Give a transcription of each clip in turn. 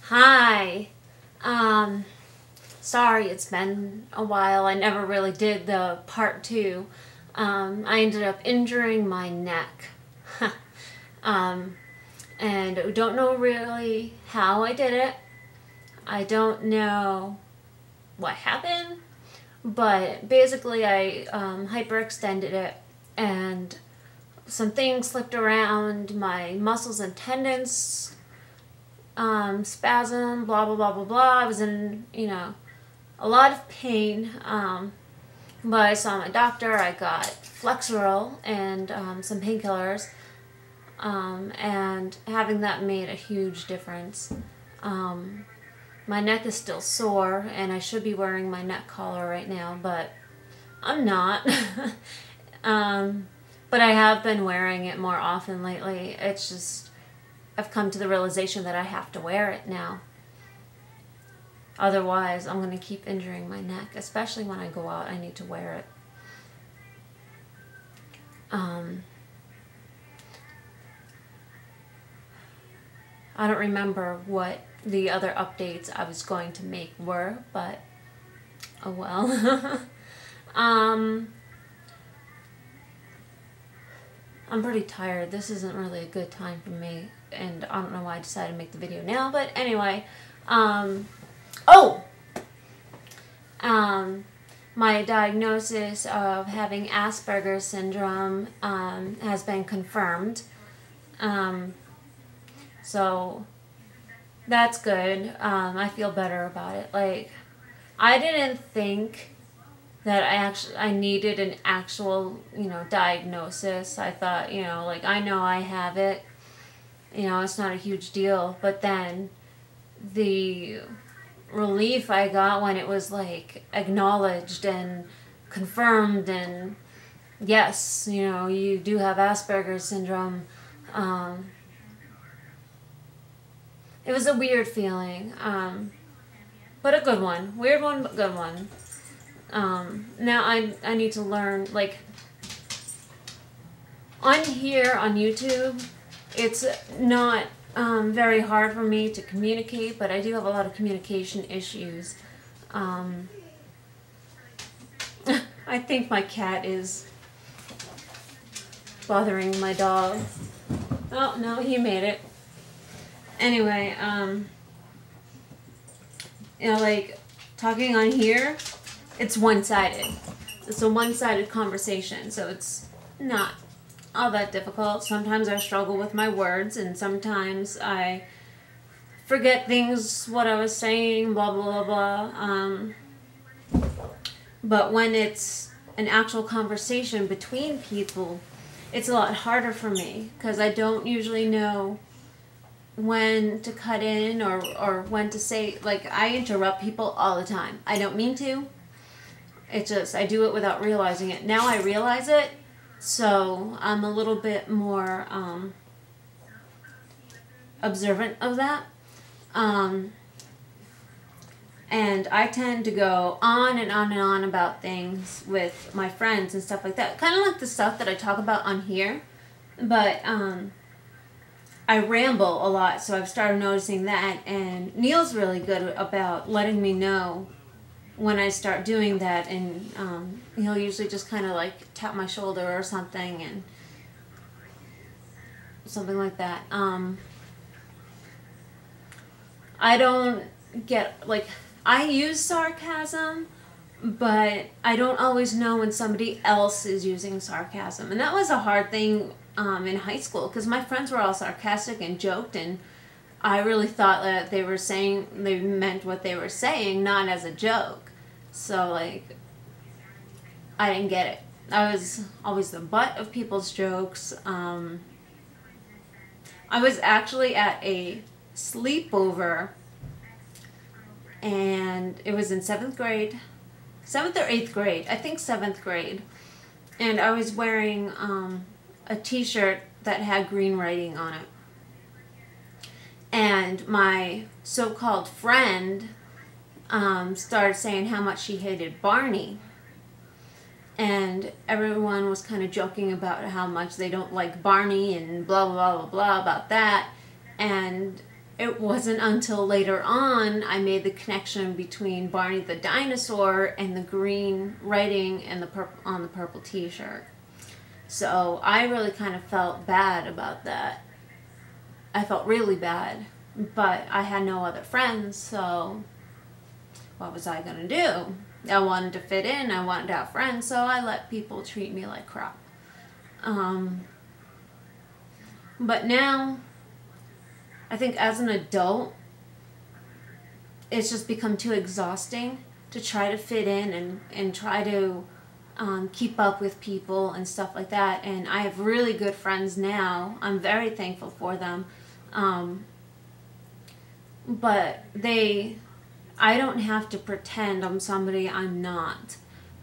Hi. Um, Sorry it's been a while. I never really did the part two. I ended up injuring my neck. um, and don't know really how I did it. I don't know what happened, but basically I hyperextended it and some things slipped around my muscles and tendons, spasm, blah, blah, blah, blah, blah. I was in, a lot of pain. But I saw my doctor. I got Flexeril and some painkillers. And having that made a huge difference. My neck is still sore, and I should be wearing my neck collar right now, but I'm not. But I have been wearing it more often lately. It's just, I've come to the realization that I have to wear it now. Otherwise, I'm going to keep injuring my neck, especially when I go out. I need to wear it. I don't remember what the other updates I was going to make were, but oh well. I'm pretty tired. This isn't really a good time for me, and I don't know why I decided to make the video now, but anyway. My diagnosis of having Aspergers Syndrome has been confirmed. So that's good. I feel better about it. Like, I didn't think that I needed an actual, diagnosis. I thought, like, I know I have it. It's not a huge deal. But then the relief I got when it was, like, acknowledged and confirmed and, yes, you do have Asperger's Syndrome. It was a weird feeling, but a good one. Weird one, but good one. Now I need to learn, like, on here on YouTube, it's not very hard for me to communicate, but I do have a lot of communication issues. I think my cat is bothering my dog. Oh, no, he made it. Anyway, like, talking on here, it's one-sided. It's a one-sided conversation, so it's not all that difficult. Sometimes I struggle with my words, and sometimes I forget things, what I was saying, blah, blah, blah, blah. But when it's an actual conversation between people, it's a lot harder for me, because I don't usually know when to cut in or when to say, like, I interrupt people all the time. I don't mean to. It's just, I do it without realizing it. Now I realize it, so I'm a little bit more observant of that. And I tend to go on and on and on about things with my friends and stuff like that. Kind of like the stuff that I talk about on here. But, I ramble a lot, so I've started noticing that, and Neil's really good about letting me know when I start doing that, and he'll usually just kind of like tap my shoulder or something, and something like that. I don't get, like, I use sarcasm, but I don't always know when somebody else is using sarcasm, and that was a hard thing in high school, because my friends were all sarcastic and joked, and I really thought that they meant what they were saying, not as a joke. So, like, I didn't get it. I was always the butt of people's jokes. I was actually at a sleepover, and it was in 7th grade. 7th or 8th grade. I think 7th grade. And I was wearing a t-shirt that had green writing on it. And my so-called friend started saying how much she hated Barney. And everyone was kind of joking about how much they don't like Barney and blah, blah, blah, blah, blah about that. And it wasn't until later on I made the connection between Barney the dinosaur and the green writing and on the purple t-shirt. So I really kind of felt bad about that. I felt really bad, but I had no other friends, so what was I gonna do? I wanted to fit in, I wanted to have friends, so I let people treat me like crap. But now, I think as an adult, it's just become too exhausting to try to fit in and try to keep up with people and stuff like that. And I have really good friends now. I'm very thankful for them. But I don't have to pretend I'm somebody I'm not.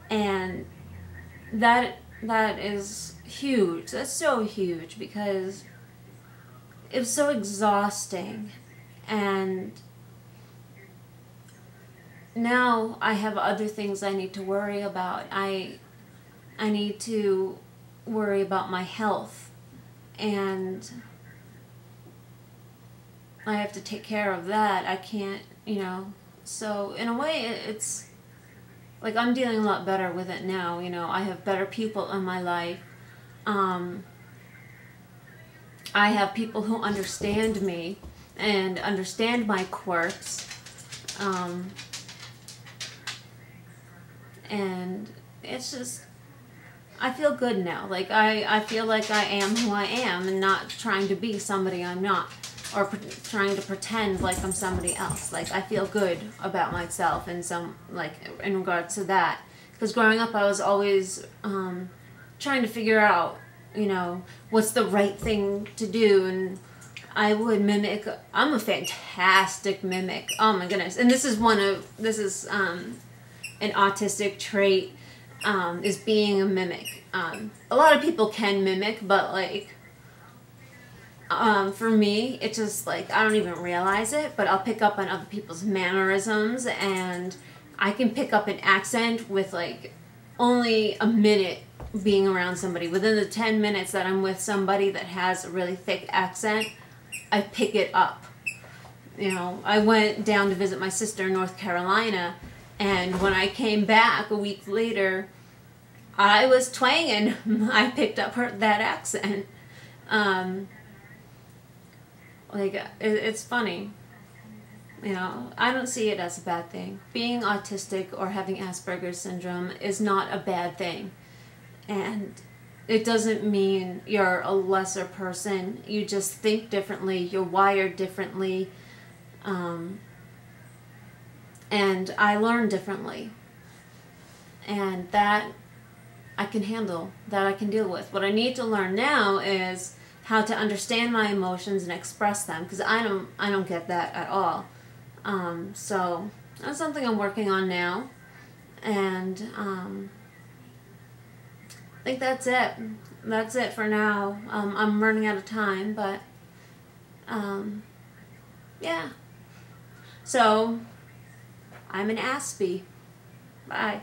And that is huge. That's so huge because it's so exhausting. And now I have other things I need to worry about. I need to worry about my health, and I have to take care of that. I can't, so in a way it's like I'm dealing a lot better with it now. I have better people in my life. I have people who understand me and understand my quirks. And it's just, I feel good now. Like, I feel like I am who I am and not trying to be somebody I'm not, or trying to pretend like I'm somebody else. Like, I feel good about myself in in regards to that. Because growing up, I was always trying to figure out, what's the right thing to do, and I would mimic. I'm a fantastic mimic. Oh my goodness. And this is an autistic trait, is being a mimic. A lot of people can mimic, but for me, it's just I don't even realize it, but I'll pick up on other people's mannerisms, and I can pick up an accent with only a minute being around somebody. Within the 10 minutes that I'm with somebody that has a really thick accent, I pick it up. I went down to visit my sister in North Carolina, and when I came back a week later, I was twanging. I picked up that accent. It's funny. I don't see it as a bad thing. Being autistic or having Aspergers Syndrome is not a bad thing. And it doesn't mean you're a lesser person. You just think differently. You're wired differently. And I learn differently. And that I can handle. That I can deal with. What I need to learn now is how to understand my emotions and express them. Because I don't get that at all. So that's something I'm working on now. And I think that's it. That's it for now. I'm running out of time, but yeah. So I'm an Aspie. Bye.